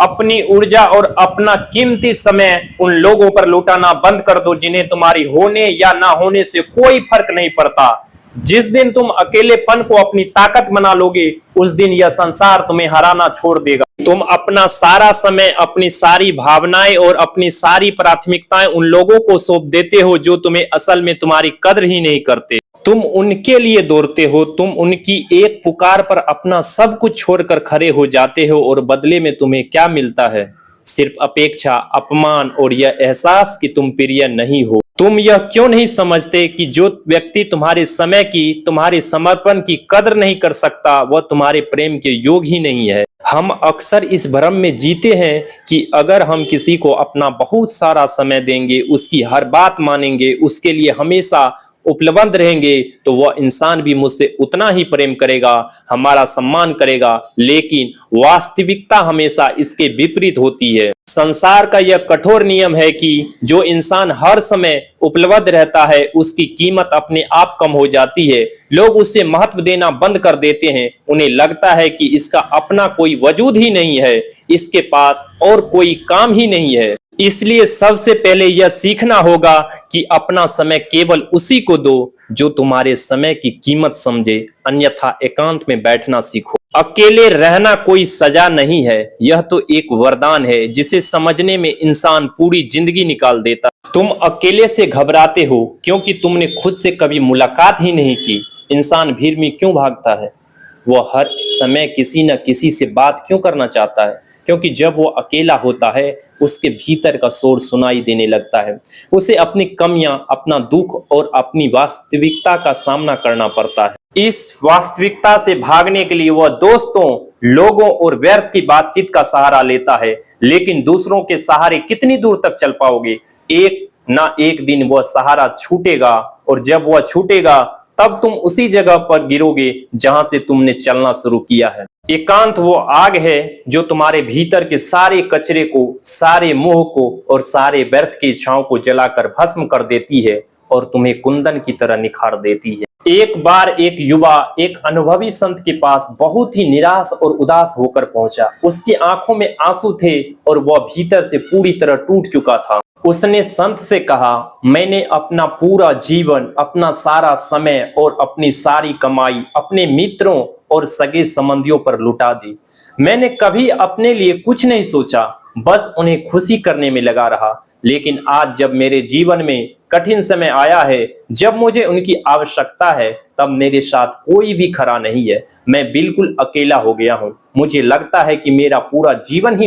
अपनी ऊर्जा और अपना कीमती समय उन लोगों पर लुटाना बंद कर दो जिन्हें तुम्हारी होने या ना होने से कोई फर्क नहीं पड़ता। जिस दिन तुम अकेलेपन को अपनी ताकत बना लोगे, उस दिन यह संसार तुम्हें हराना छोड़ देगा। तुम अपना सारा समय, अपनी सारी भावनाएं और अपनी सारी प्राथमिकताएं उन लोगों को सौंप देते हो जो तुम्हें असल में तुम्हारी कद्र ही नहीं करते। तुम उनके लिए दौड़ते हो, तुम उनकी एक पुकार पर अपना सब कुछ छोड़कर खड़े हो जाते हो, और बदले में तुम्हें क्या मिलता है? सिर्फ अपेक्षा, अपमान और यह एहसास कि तुम प्रिय नहीं हो। तुम यह क्यों नहीं समझते कि जो व्यक्ति तुम्हारे समय की, तुम्हारे समर्पण की कद्र नहीं कर सकता, वह तुम्हारे प्रेम के योग ही नहीं है। हम अक्सर इस भ्रम में जीते हैं कि अगर हम किसी को अपना बहुत सारा समय देंगे, उसकी हर बात मानेंगे, उसके लिए हमेशा उपलब्ध रहेंगे, तो वह इंसान भी मुझसे उतना ही प्रेम करेगा, हमारा सम्मान करेगा। लेकिन वास्तविकता हमेशा इसके विपरीत होती है। संसार का यह कठोर नियम है कि जो इंसान हर समय उपलब्ध रहता है, उसकी कीमत अपने आप कम हो जाती है। लोग उसे महत्व देना बंद कर देते हैं। उन्हें लगता है कि इसका अपना कोई वजूद ही नहीं है, इसके पास और कोई काम ही नहीं है। इसलिए सबसे पहले यह सीखना होगा कि अपना समय केवल उसी को दो जो तुम्हारे समय की कीमत समझे, अन्यथा एकांत में बैठना सीखो। अकेले रहना कोई सजा नहीं है, यह तो एक वरदान है जिसे समझने में इंसान पूरी जिंदगी निकाल देता। तुम अकेले से घबराते हो क्योंकि तुमने खुद से कभी मुलाकात ही नहीं की। इंसान भीड़ में क्यों भागता है? वह हर समय किसी न किसी से बात क्यों करना चाहता है? क्योंकि जब वो अकेला होता है, उसके भीतर का शोर सुनाई देने लगता है। उसे अपनी कमियां, अपना दुख और अपनी वास्तविकता का सामना करना पड़ता है। इस वास्तविकता से भागने के लिए वह दोस्तों, लोगों और व्यर्थ की बातचीत का सहारा लेता है। लेकिन दूसरों के सहारे कितनी दूर तक चल पाओगे? एक ना एक दिन वह सहारा छूटेगा, और जब वह छूटेगा तब तुम उसी जगह पर गिरोगे जहां से तुमने चलना शुरू किया है। एकांत वो आग है जो तुम्हारे भीतर के सारे कचरे को, सारे मोह को और सारे व्यर्थ की इच्छाओं को जलाकर भस्म कर देती है और तुम्हें कुंदन की तरह निखार देती है। एक बार एक युवा एक अनुभवी संत के पास बहुत ही निराश और उदास होकर पहुंचा। उसकी आंखों में आंसू थे और वह भीतर से पूरी तरह टूट चुका था। उसने संत से कहा, मैंने अपना पूरा जीवन, अपना सारा समय और अपनी सारी कमाई अपने मित्रों और सगे संबंधियों पर लुटा दी। मैंने कभी अपने लिए कुछ नहीं सोचा, बस उन्हें खुशी करने में लगा रहा। लेकिन आज जब मेरे जीवन में कठिन समय आया है, जब मुझे उनकी आवश्यकता है, तब मेरे साथ कोई भी खड़ा नहीं है। मैं बिल्कुल अकेला हो गया हूँ। मुझे लगता है कि मेरा पूरा जीवन ही